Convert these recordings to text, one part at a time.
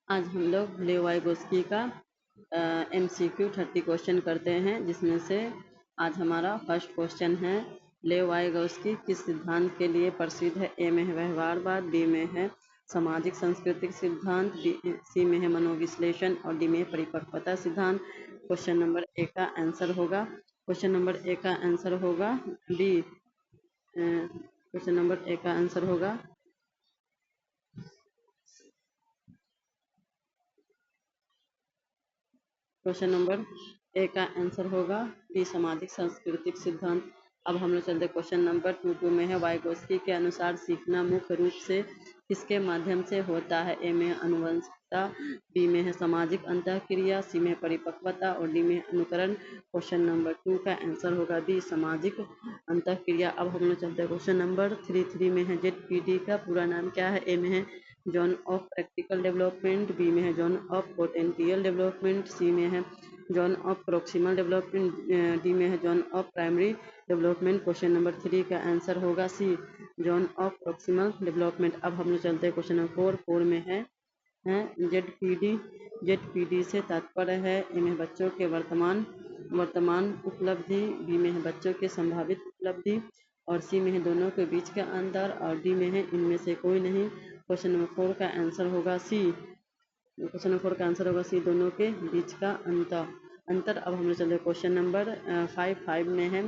आज हम लोग लेव वाइगोस्की का MCQ 30 क्वेश्चन करते हैं, जिसमें से आज हमारा फर्स्ट क्वेश्चन है लेव वाइगोस्की किस सिद्धांत के लिए प्रसिद्ध है। ए में है व्यवहारवाद, बी में है सामाजिक सांस्कृतिक सिद्धांत, सी में है मनोविश्लेषण और डी में परिपक्वता सिद्धांत। क्वेश्चन नंबर ए का answer D. Question number A का आंसर होगा क्वेश्चन नंबर ए का आंसर होगा बी सामाजिक सांस्कृतिक सिद्धांत। अब हम लोग चलते क्वेश्चन नंबर 2 में है वाइगोस्की के अनुसार सीखना मुख्य रूप से किसके माध्यम से होता है। ए में आनुवंशिकता, बी में है सामाजिक अंतःक्रिया, सी में परिपक्वता और डी में अनुकरण। क्वेश्चन नंबर 2 का आंसर होगा बी सामाजिक अंतःक्रिया। अब हम लोग चलते हैं क्वेश्चन नंबर 3 में है ZPD का पूरा नाम क्या है। ए में है zone of practical development, B में है zone of potential development, C में है zone of proximal development, D में है zone of primary development. Question number 3 का आंसर होगा C zone of proximal development. अब हम लोग चलते हैं क्वेश्चन नंबर 4 में है जेड पी डी से तात्पर्य है। ए में बच्चों के वर्तमान उपलब्धि, बी में है बच्चों के संभावित उपलब्धि और सी में है दोनों के बीच का अंतर और डी में है इनमें से कोई नहीं। क्वेश्चन नंबर 4 का आंसर होगा सी दोनों के बीच का अंतर। अब हम लोग चलते क्वेश्चन नंबर 5 में है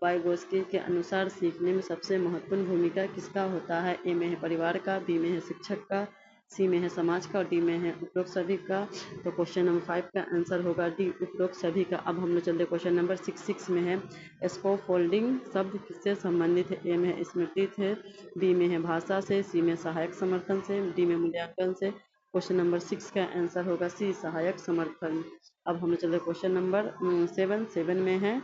वाइगोस्की के अनुसार सीखने में सबसे महत्वपूर्ण भूमिका किसका होता है। ए में है परिवार का, बी में है शिक्षक का, सी में है समाज का और डी में है उपरोक्त सभी का। तो क्वेश्चन नंबर 5 का आंसर होगा डी उपरोक्त सभी का। अब हम लोग चलते क्वेश्चन नंबर 6 में है स्कोप फोल्डिंग शब्द किससे संबंधित है। ए में है स्मृति से, बी में है भाषा से, सी में सहायक समर्थन से, डी में मूल्यांकन से। क्वेश्चन नंबर 6 का आंसर होगा सी सहायक समर्थन। अब हम लोग चलते क्वेश्चन नंबर 7 में है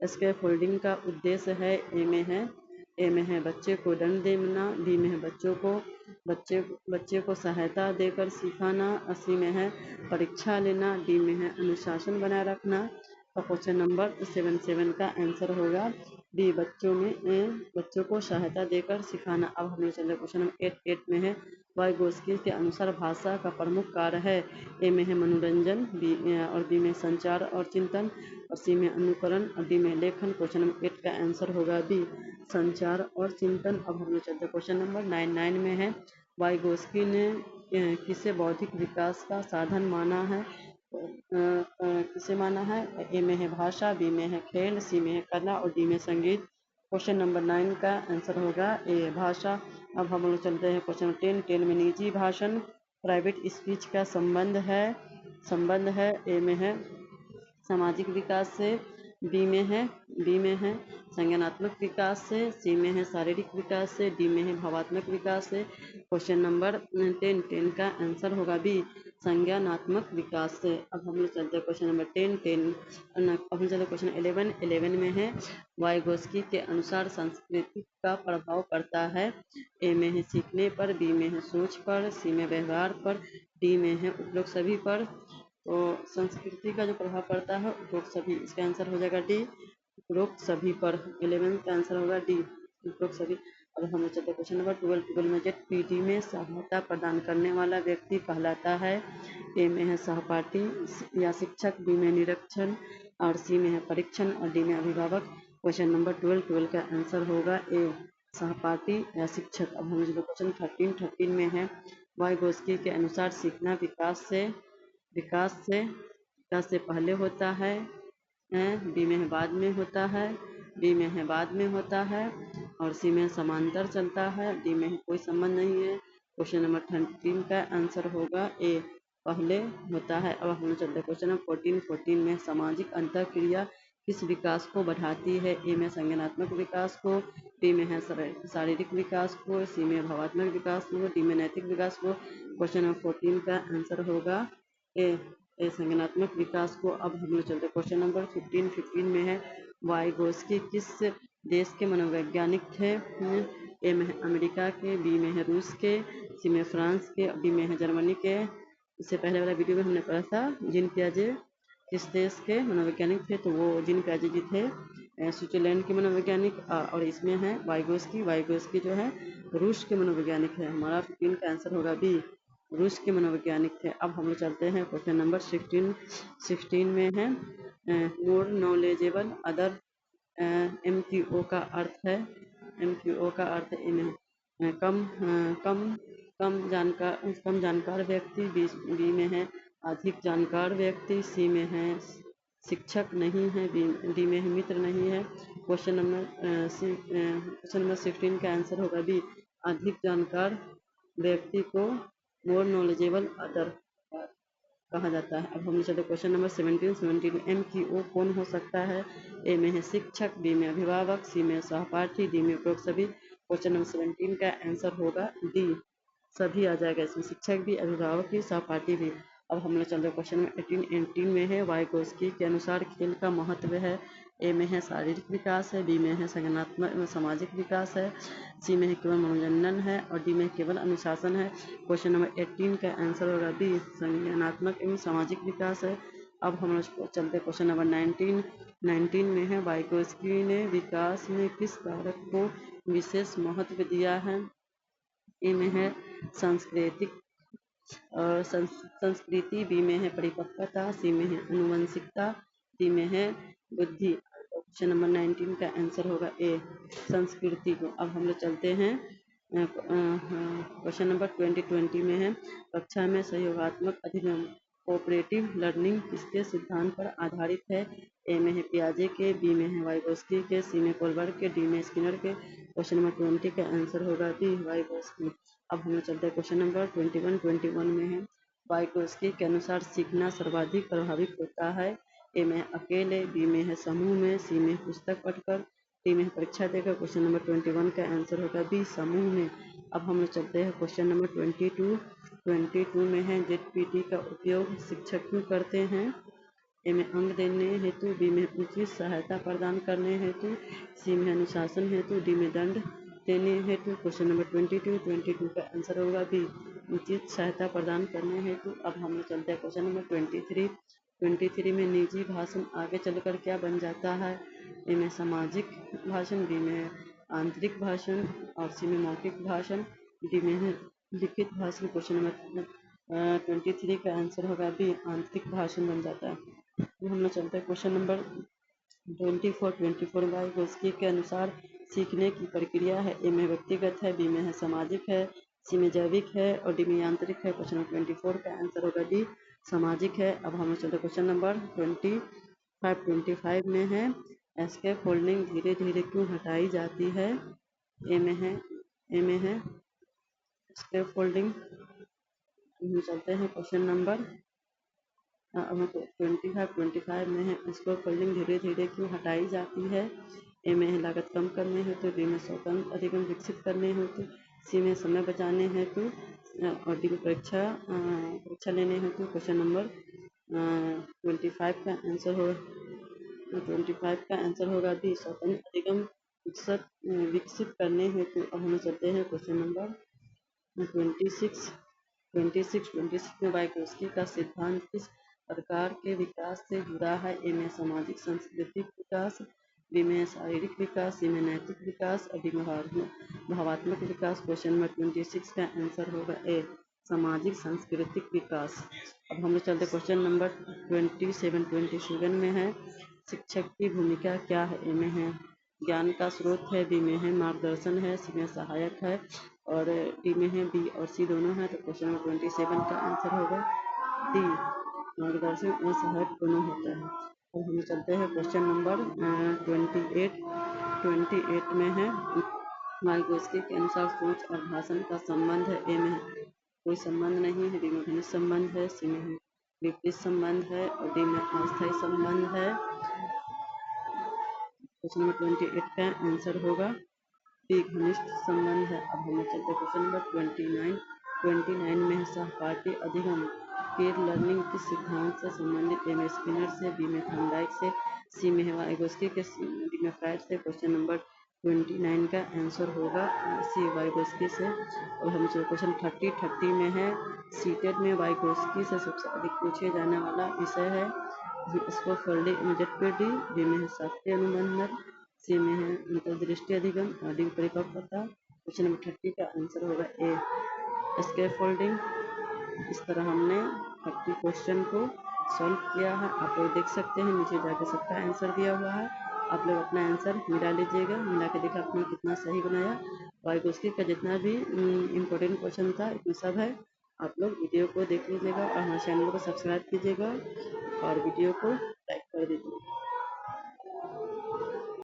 स्केप फोल्डिंग का उद्देश्य है। ए में है बच्चे को दंड देना, बी में है बच्चे को सहायता देकर सिखाना, सी में है परीक्षा लेना, डी में है अनुशासन बनाए रखना। और क्वेश्चन नंबर 7 का आंसर होगा बी बच्चों को सहायता देकर सिखाना। अब हम लोग चलते क्वेश्चन नंबर 8 में है वाइगोस्की के अनुसार भाषा का प्रमुख कार्य है। ए में है मनोरंजन, बी में संचार और चिंतन और सी में अनुकरण और डी में लेखन। क्वेश्चन नंबर 8 का आंसर होगा बी संचार और चिंतन। अब हम लोग चलते क्वेश्चन नंबर 9 में है वाइगोस्की ने किसे बौद्धिक विकास का साधन माना है। किसे माना है। ए में है भाषा, बी में है खेल, सी में है कला और डी में संगीत। क्वेश्चन नंबर 9 का आंसर होगा ए भाषा। अब हम लोग चलते हैं क्वेश्चन 10 में निजी भाषण प्राइवेट स्पीच का संबंध है। ए में है सामाजिक विकास से, बी में है संज्ञानात्मक विकास से, सी में है शारीरिक विकास से, डी में है भावात्मक विकास से। क्वेश्चन नंबर 10 का आंसर होगा बी संज्ञानात्मक विकास से। अब हम लोग चलते हैं क्वेश्चन नंबर 10 अब हम चलते क्वेश्चन 11 में है वाइगोस्की के अनुसार संस्कृति का प्रभाव पड़ता है। ए में है सीखने पर, बी में है सोच पर, सी में व्यवहार पर, डी में है उपरोक्त सभी पर। तो संस्कृति का जो प्रभाव पड़ता है उपरोक्त सभी, इसका आंसर हो जाएगा डी उपरोक्त सभी पर। 11 का आंसर होगा डी उपरोक्त सभी। अब हम चलते क्वेश्चन नंबर 12 में जेड में सहायता प्रदान करने वाला व्यक्ति कहलाता है। ए में है सहपाठी या शिक्षक, बी में निरीक्षण और सी में है परीक्षण और डी में अभिभावक। क्वेश्चन नंबर 12 का आंसर होगा ए सहपाठी या शिक्षक। अब हम क्वेश्चन 13 में है वाइगोस्की के अनुसार सीखना विकास से पहले होता है, बी में है बाद में होता है, डी में है बाद में होता है और सी में समांतर चलता है, डी में है कोई संबंध नहीं है। क्वेश्चन नंबर 13 का आंसर होगा ए पहले होता है। अब हम चलते हैं क्वेश्चन नंबर 14 में सामाजिक अंतःक्रिया किस विकास को बढ़ाती है। ए में संज्ञानात्मक विकास को, बी में है शारीरिक विकास को, सी में भावात्मक विकास को, डी में नैतिक विकास को। क्वेश्चन नंबर 14 का आंसर होगा ए संज्ञानात्मक विकास को। अब हम लोग चलते क्वेश्चन नंबर 15 में है वाइगोस्की किस देश के मनोवैज्ञानिक थे। ए में है अमेरिका के, बी में है रूस के, सी में फ्रांस के, डी में है जर्मनी के। इससे पहले वाला वीडियो में हमने पढ़ा था जीन पियाजे किस देश के मनोवैज्ञानिक थे, तो वो जीन पियाजे जी थे स्विट्जरलैंड के मनोवैज्ञानिक। और इसमें है वाइगोस्की जो है रूस के मनोवैज्ञानिक है। हमारा 15 का आंसर होगा बी रूस के मनोवैज्ञानिक थे। अब हम लोग चलते हैं क्वेश्चन नंबर 16 में है मोर नॉलेजेबल अदर। MQO का अर्थ है कम कम जानकार व्यक्ति। बी में है अधिक जानकार व्यक्ति। सी में है शिक्षक नहीं है। डी में है मित्र नहीं है। क्वेश्चन नंबर 16 का आंसर होगा बी, अधिक जानकार व्यक्ति को मोर नॉलेजेबल अदर कहा जाता है। अब हम चलते क्वेश्चन नंबर 17 में MQO कौन हो सकता है? ए में है शिक्षक, बी में अभिभावक, सी में सहपाठी, डी में उपरोक्त सभी। क्वेश्चन नंबर 17 का आंसर होगा डी, सभी आ जाएगा इसमें, शिक्षक भी, अभिभावक भी, सहपाठी भी। अब हम लोग चल रहे क्वेश्चन में 18 में है वाइगोस्की के अनुसार खेल का महत्व है। ए में है शारीरिक विकास है, बी में है संज्ञानात्मक एवं सामाजिक विकास है, सी में है केवल मनोरंजन है और डी में केवल अनुशासन है। क्वेश्चन नंबर 18 का आंसर होगा बी, संज्ञानात्मक एवं सामाजिक विकास है। अब हम लोग चलते क्वेश्चन नंबर 19 में है वाइगोस्की ने विकास में किस कारक को विशेष महत्व दिया है? ए में है सांस्कृतिक और संस्कृति, बी में है परिपक्वता, सी में है अनुवंशिकता, डी में है बुद्धि। क्वेश्चन नंबर 19 का आंसर होगा ए, संस्कृति को। अब हम लोग चलते हैं क्वेश्चन नंबर 20 में है कक्षा में सहयोगात्मक अधिगम कोऑपरेटिव लर्निंग किसके सिद्धांत पर आधारित है? ए में है पियाजे के, बी में है वाइगोस्की के, सी में कोलबर्ग के, डी में स्किनर के। क्वेश्चन नंबर 20 का आंसर होगा बी, वाइगोस्की। अब हम लोग चलते हैं क्वेश्चन नंबर 21 में है वाइगोस्की के अनुसार सीखना सर्वाधिक प्रभावित होता है। ए में अकेले, बी में है समूह में, सी में पुस्तक पढ़कर, डी में परीक्षा देकर। क्वेश्चन नंबर 21 का आंसर होगा बी, समूह में। अब हम लोग चलते हैं क्वेश्चन नंबर 22 में है ZPT का उपयोग शिक्षक क्यों करते हैं? ए में अंक देने हेतु, बी में उचित सहायता प्रदान करने हेतु, सी में अनुशासन हेतु, डी में दंड देने हेतु। क्वेश्चन नंबर 22 का आंसर होगा बी, उचित सहायता प्रदान करने हेतु। अब हम लोग चलते हैं क्वेश्चन नंबर 23 में निजी भाषण आगे चलकर क्या बन जाता है? ए में सामाजिक भाषण, बी में आंतरिक भाषण और सी में मौखिक भाषण, डी में है लिखित भाषण। क्वेश्चन नंबर 23 का आंसर होगा बी, आंतरिक भाषण बन जाता है। हम लोग चलते हैं क्वेश्चन नंबर 24 वाइगोस्की के अनुसार सीखने की प्रक्रिया है। ए में व्यक्तिगत है, बी में है सामाजिक है, सी में जैविक है और डी में यांत्रिक है। क्वेश्चन नंबर 24 का आंसर होगा डी, सामाजिक है। अब हम चलते क्वेश्चन नंबर 25 में है एस्केप होल्डिंग धीरे धीरे क्यों हटाई जाती है? ए में है एस्केप होल्डिंग। हम चलते हैं क्वेश्चन नंबर 25 में है इसको फोल्डिंग धीरे धीरे क्यों हटाई जाती है? ए में है लागत कम करने हेतु, बी में स्वतंत्र अधिगम विकसित करने हेतु, सी में समय बचाने हेतु और डी में परीक्षा लेने हेतु। क्वेश्चन नंबर 25 का आंसर होगा बी, स्वतंत्र अधिगम विकसित करने हेतु। अब हम चलते हैं क्वेश्चन नंबर 26 में वाइगोस्की का सिद्धांत किस प्रकार के विकास से जुड़ा है? ए में सामाजिक सांस्कृतिक विकास, बी में शारीरिक विकास, सी में नैतिक विकास और डी में भावात्मक विकास। क्वेश्चन नंबर 26 का आंसर होगा ए, सामाजिक सांस्कृतिक विकास। अब हम लोग चलते क्वेश्चन नंबर 27 में है शिक्षक की भूमिका क्या है? ए में है ज्ञान का स्रोत है, बी में है मार्गदर्शन है, सी में सहायक है और डी में है बी और सी दोनों है। तो क्वेश्चन नंबर 27 का आंसर होगा डी, मार्गदर्शन और सहायक दोनों होता है। और हम चलते हैं क्वेश्चन नंबर 28 में है वाइगोस्की के अनुसार सोच और भाषण का संबंध है। ए में कोई संबंध नहीं है, बी में घनिष्ठ संबंध है, सी में विपरीत संबंध है और डी में अस्थायी संबंध है। क्वेश्चन नंबर 28 का आंसर होगा बी, घनिष्ठ संबंध है। अब हम चलते क्वेश्चन नंबर 29 में सहपाठी अधिगम पीयर लर्निंग किस सिद्धांत से संबंधित? ए में स्किनर से, बी में थॉर्नडाइक से, सी में वाइगोस्की के, डी में फ्राइड से। क्वेश्चन नंबर 29 का आंसर होगा सी, वाइगोस्की से। और हम क्वेश्चन 30 में है सीटेट में वाइगोस्की से सबसे अधिक पूछे जाने वाला विषय है इसको फोल्डिंग ZPD, बी में है शास्त्रीय अनुबंधन, सी में है अंतर्दृष्टि अधिगम और डी परिपक्वता। क्वेश्चन नंबर 30 का आंसर होगा ए, स्कैफोल्डिंग। इस तरह हमने 30 क्वेश्चन को सॉल्व किया है। आप लोग देख सकते हैं, नीचे जाके सबका आंसर दिया हुआ है। आप लोग अपना आंसर मिला लीजिएगा, मिला के देखा आपने कितना सही बनाया। वाईगोस्की का जितना भी इम्पोर्टेंट क्वेश्चन था इसमें सब है। आप लोग वीडियो को देख लीजिएगा और हमारे चैनल को सब्सक्राइब कीजिएगा और वीडियो को लाइक कर दीजिएगा।